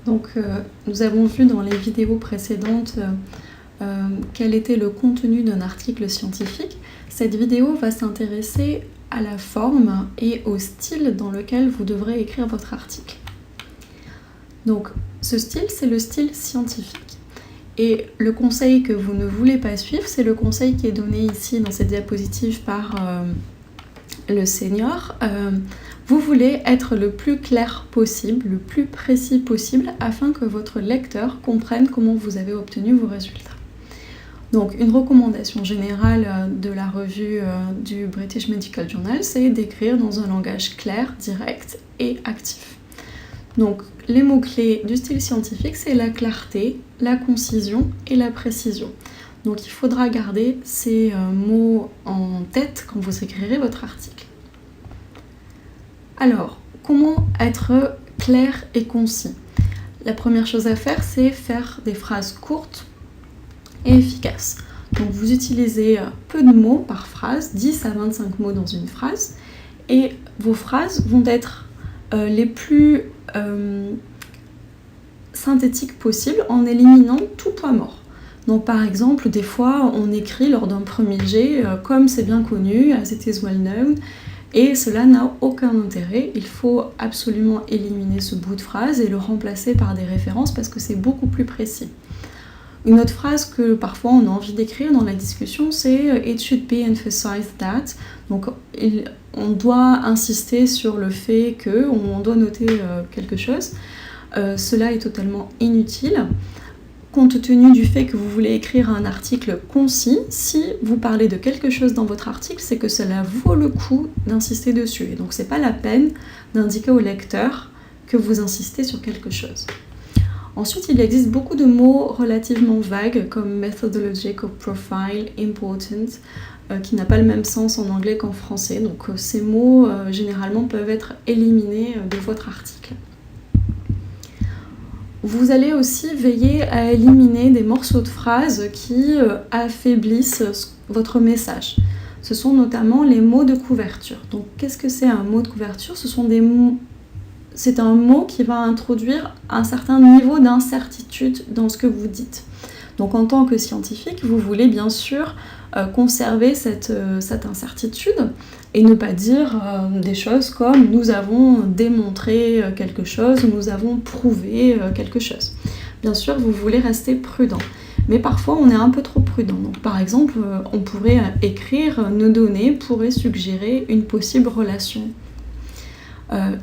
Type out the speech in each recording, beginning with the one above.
Donc nous avons vu dans les vidéos précédentes quel était le contenu d'un article scientifique. Cette vidéo va s'intéresser à la forme et au style dans lequel vous devrez écrire votre article. Donc ce style, c'est le style scientifique. Et le conseil que vous ne voulez pas suivre, c'est le conseil qui est donné ici dans cette diapositive par le senior. Vous voulez être le plus clair possible, le plus précis possible, afin que votre lecteur comprenne comment vous avez obtenu vos résultats. Donc une recommandation générale de la revue du British Medical Journal, c'est d'écrire dans un langage clair, direct et actif. Donc les mots-clés du style scientifique, c'est la clarté, la concision et la précision. Donc il faudra garder ces mots en tête quand vous écrirez votre article. Alors, comment être clair et concis? La première chose à faire, c'est faire des phrases courtes et efficaces. Donc vous utilisez peu de mots par phrase, 10 à 25 mots dans une phrase, et vos phrases vont être les plus synthétiques possibles en éliminant tout point mort. Donc par exemple, des fois on écrit lors d'un premier jet comme c'est bien connu, as it is well known, et cela n'a aucun intérêt. Il faut absolument éliminer ce bout de phrase et le remplacer par des références parce que c'est beaucoup plus précis. Une autre phrase que parfois on a envie d'écrire dans la discussion, c'est « It should be emphasized that ». Donc on doit insister sur le fait que, on doit noter quelque chose. Cela est totalement inutile. Compte tenu du fait que vous voulez écrire un article concis, si vous parlez de quelque chose dans votre article, c'est que cela vaut le coup d'insister dessus. Et donc c'est pas la peine d'indiquer au lecteur que vous insistez sur quelque chose. Ensuite, il existe beaucoup de mots relativement vagues comme methodological profile, important, qui n'a pas le même sens en anglais qu'en français. Donc ces mots généralement peuvent être éliminés de votre article. Vous allez aussi veiller à éliminer des morceaux de phrases qui affaiblissent votre message. Ce sont notamment les mots de couverture. Donc qu'est-ce que c'est un mot de couverture? C'est un mot qui va introduire un certain niveau d'incertitude dans ce que vous dites. Donc en tant que scientifique, vous voulez bien sûr conserver cette incertitude et ne pas dire des choses comme « nous avons démontré quelque chose » ou « nous avons prouvé quelque chose ». Bien sûr, vous voulez rester prudent, mais parfois on est un peu trop prudent. Donc par exemple, on pourrait écrire « nos données pourraient suggérer une possible relation ».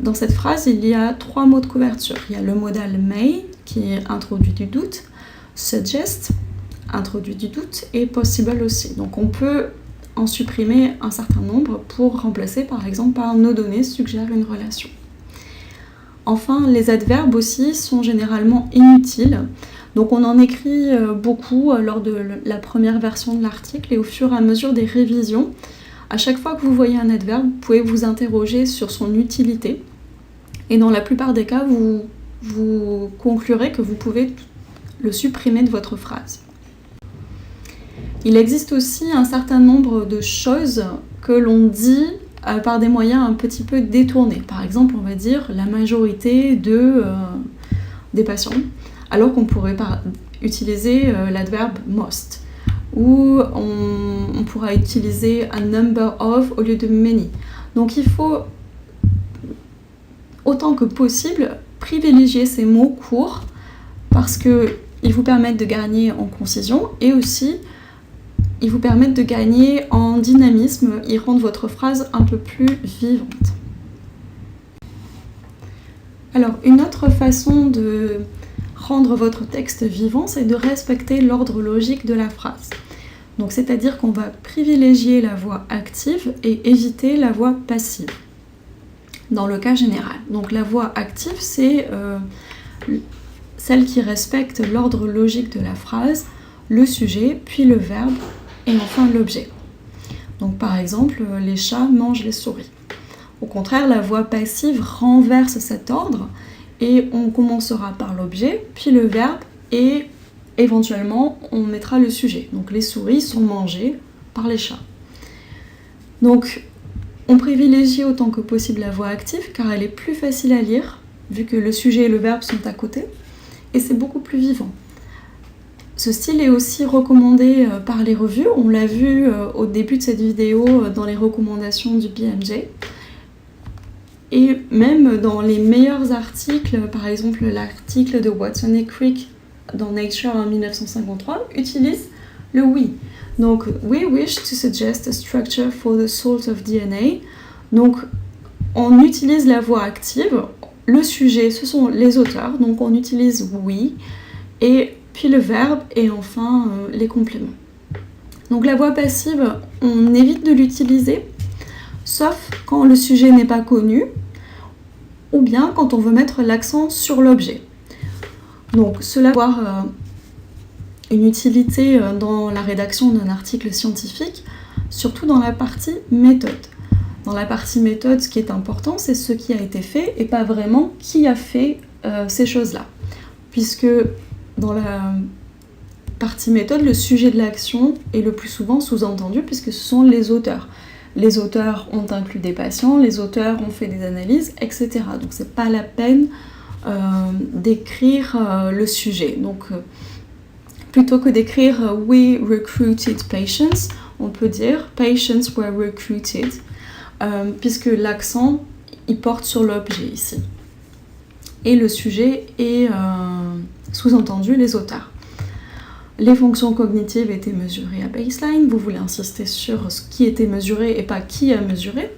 Dans cette phrase, il y a 3 mots de couverture. Il y a le modal may, qui introduit du doute, suggest, introduit du doute, et possible aussi. Donc on peut en supprimer un certain nombre pour remplacer par exemple par nos données suggèrent une relation. Enfin, les adverbes aussi sont généralement inutiles. Donc on en écrit beaucoup lors de la première version de l'article et au fur et à mesure des révisions. À chaque fois que vous voyez un adverbe, vous pouvez vous interroger sur son utilité. Et dans la plupart des cas, vous conclurez que vous pouvez le supprimer de votre phrase. Il existe aussi un certain nombre de choses que l'on dit par des moyens un petit peu détournés. Par exemple, on va dire la majorité des patients, alors qu'on pourrait utiliser l'adverbe most. Ou on pourra utiliser a number of au lieu de many. Donc il faut, autant que possible, privilégier ces mots courts parce qu'ils vous permettent de gagner en concision et aussi ils vous permettent de gagner en dynamisme, ils rendent votre phrase un peu plus vivante. Alors, une autre façon de rendre votre texte vivant, c'est de respecter l'ordre logique de la phrase. Donc, c'est-à-dire qu'on va privilégier la voix active et éviter la voix passive, dans le cas général. Donc, la voix active, c'est celle qui respecte l'ordre logique de la phrase, le sujet, puis le verbe, et enfin l'objet. Donc par exemple, les chats mangent les souris. Au contraire, la voix passive renverse cet ordre et on commencera par l'objet, puis le verbe et éventuellement on mettra le sujet. Donc les souris sont mangées par les chats. Donc on privilégie autant que possible la voix active car elle est plus facile à lire vu que le sujet et le verbe sont à côté. et c'est beaucoup plus vivant. Ce style est aussi recommandé par les revues, on l'a vu au début de cette vidéo dans les recommandations du BMJ. Et même dans les meilleurs articles, par exemple l'article de Watson et Crick dans Nature en 1953, utilise le we. Donc, we wish to suggest a structure for the salt of DNA. Donc, on utilise la voix active. Le sujet, ce sont les auteurs. Donc, on utilise we. Et puis le verbe et enfin les compléments. Donc, la voix passive, on évite de l'utiliser, sauf quand le sujet n'est pas connu ou bien quand on veut mettre l'accent sur l'objet. Donc, cela va avoir une utilité dans la rédaction d'un article scientifique, surtout dans la partie méthode. Dans la partie méthode, ce qui est important, c'est ce qui a été fait et pas vraiment qui a fait ces choses-là. Puisque dans la partie méthode, le sujet de l'action est le plus souvent sous-entendu puisque ce sont les auteurs. Les auteurs ont inclus des patients, les auteurs ont fait des analyses, etc. Donc c'est pas la peine d'écrire le sujet. Donc plutôt que d'écrire « We recruited patients », on peut dire « Patients were recruited », puisque l'accent, il porte sur l'objet ici. Et le sujet est sous-entendu les auteurs. Les fonctions cognitives étaient mesurées à baseline. Vous voulez insister sur ce qui était mesuré et pas qui a mesuré.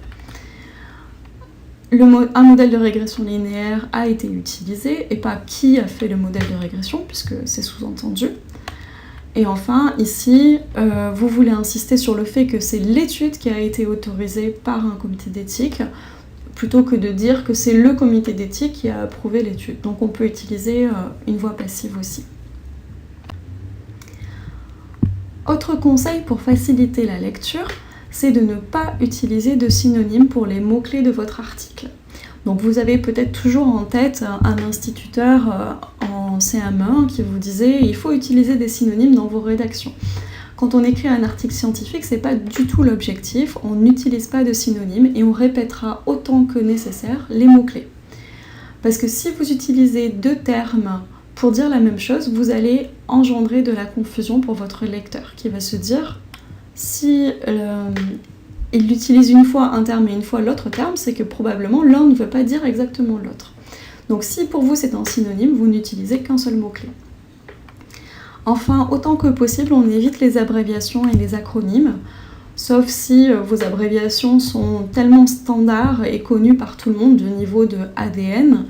Un modèle de régression linéaire a été utilisé et pas qui a fait le modèle de régression, puisque c'est sous-entendu. Et enfin, ici, vous voulez insister sur le fait que c'est l'étude qui a été autorisée par un comité d'éthique, plutôt que de dire que c'est le comité d'éthique qui a approuvé l'étude. Donc on peut utiliser une voix passive aussi. Autre conseil pour faciliter la lecture, c'est de ne pas utiliser de synonymes pour les mots-clés de votre article. Donc vous avez peut-être toujours en tête un instituteur en CM1 qui vous disait « il faut utiliser des synonymes dans vos rédactions ». Quand on écrit un article scientifique, c'est pas du tout l'objectif, on n'utilise pas de synonymes et on répétera autant que nécessaire les mots-clés. Parce que si vous utilisez deux termes pour dire la même chose, vous allez engendrer de la confusion pour votre lecteur qui va se dire si il utilise une fois un terme et une fois l'autre terme, c'est que probablement l'un ne veut pas dire exactement l'autre. Donc si pour vous c'est un synonyme, vous n'utilisez qu'un seul mot-clé. Enfin, autant que possible, on évite les abréviations et les acronymes, sauf si vos abréviations sont tellement standards et connues par tout le monde du niveau de ADN.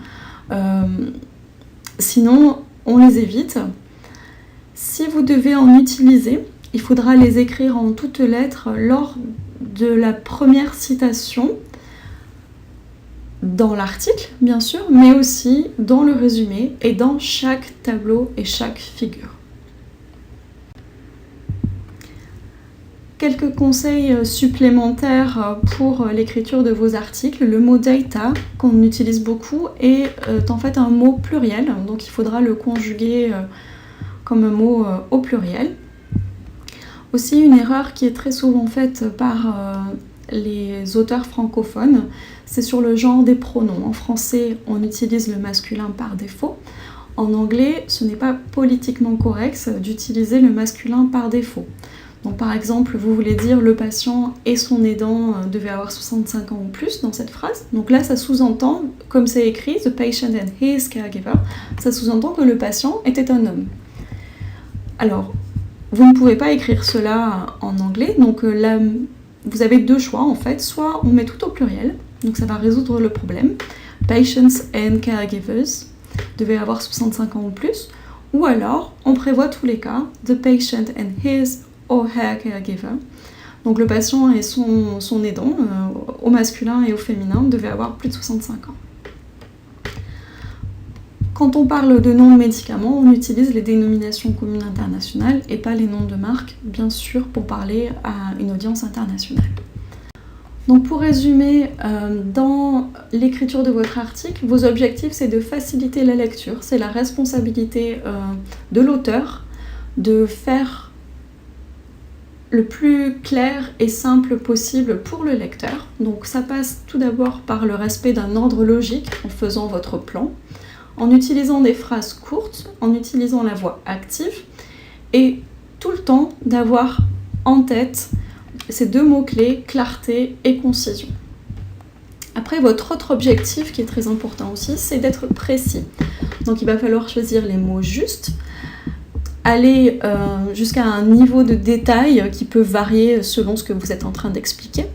Sinon, on les évite. Si vous devez en utiliser, il faudra les écrire en toutes lettres lors de la première citation dans l'article, bien sûr, mais aussi dans le résumé et dans chaque tableau et chaque figure. Quelques conseils supplémentaires pour l'écriture de vos articles. Le mot data, qu'on utilise beaucoup, est en fait un mot pluriel, donc il faudra le conjuguer comme un mot au pluriel. Aussi, une erreur qui est très souvent faite par les auteurs francophones, c'est sur le genre des pronoms. En français, on utilise le masculin par défaut. En anglais, ce n'est pas politiquement correct d'utiliser le masculin par défaut. Donc par exemple, vous voulez dire le patient et son aidant devaient avoir 65 ans ou plus dans cette phrase. Donc là, ça sous-entend, comme c'est écrit, the patient and his caregiver, ça sous-entend que le patient était un homme. Alors, vous ne pouvez pas écrire cela en anglais, donc là, vous avez deux choix en fait. Soit on met tout au pluriel, donc ça va résoudre le problème. Patients and caregivers devaient avoir 65 ans ou plus. Ou alors, on prévoit tous les cas, the patient and his or her caregiver. Donc le patient et son aidant, au masculin et au féminin, devaient avoir plus de 65 ans. Quand on parle de noms de médicaments, on utilise les dénominations communes internationales et pas les noms de marques, bien sûr, pour parler à une audience internationale. Donc pour résumer, dans l'écriture de votre article, vos objectifs, c'est de faciliter la lecture. C'est la responsabilité de l'auteur de faire le plus clair et simple possible pour le lecteur. Donc ça passe tout d'abord par le respect d'un ordre logique en faisant votre plan. en utilisant des phrases courtes, en utilisant la voix active, et tout le temps d'avoir en tête ces deux mots-clés, clarté et concision. Après, votre autre objectif qui est très important aussi, c'est d'être précis. Donc il va falloir choisir les mots justes, aller jusqu'à un niveau de détail qui peut varier selon ce que vous êtes en train d'expliquer.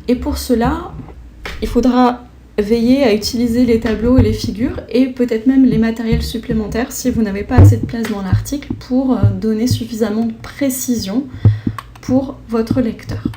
Et pour cela, il faudra veiller à utiliser les tableaux et les figures et peut-être même les matériels supplémentaires si vous n'avez pas assez de place dans l'article pour donner suffisamment de précision pour votre lecteur.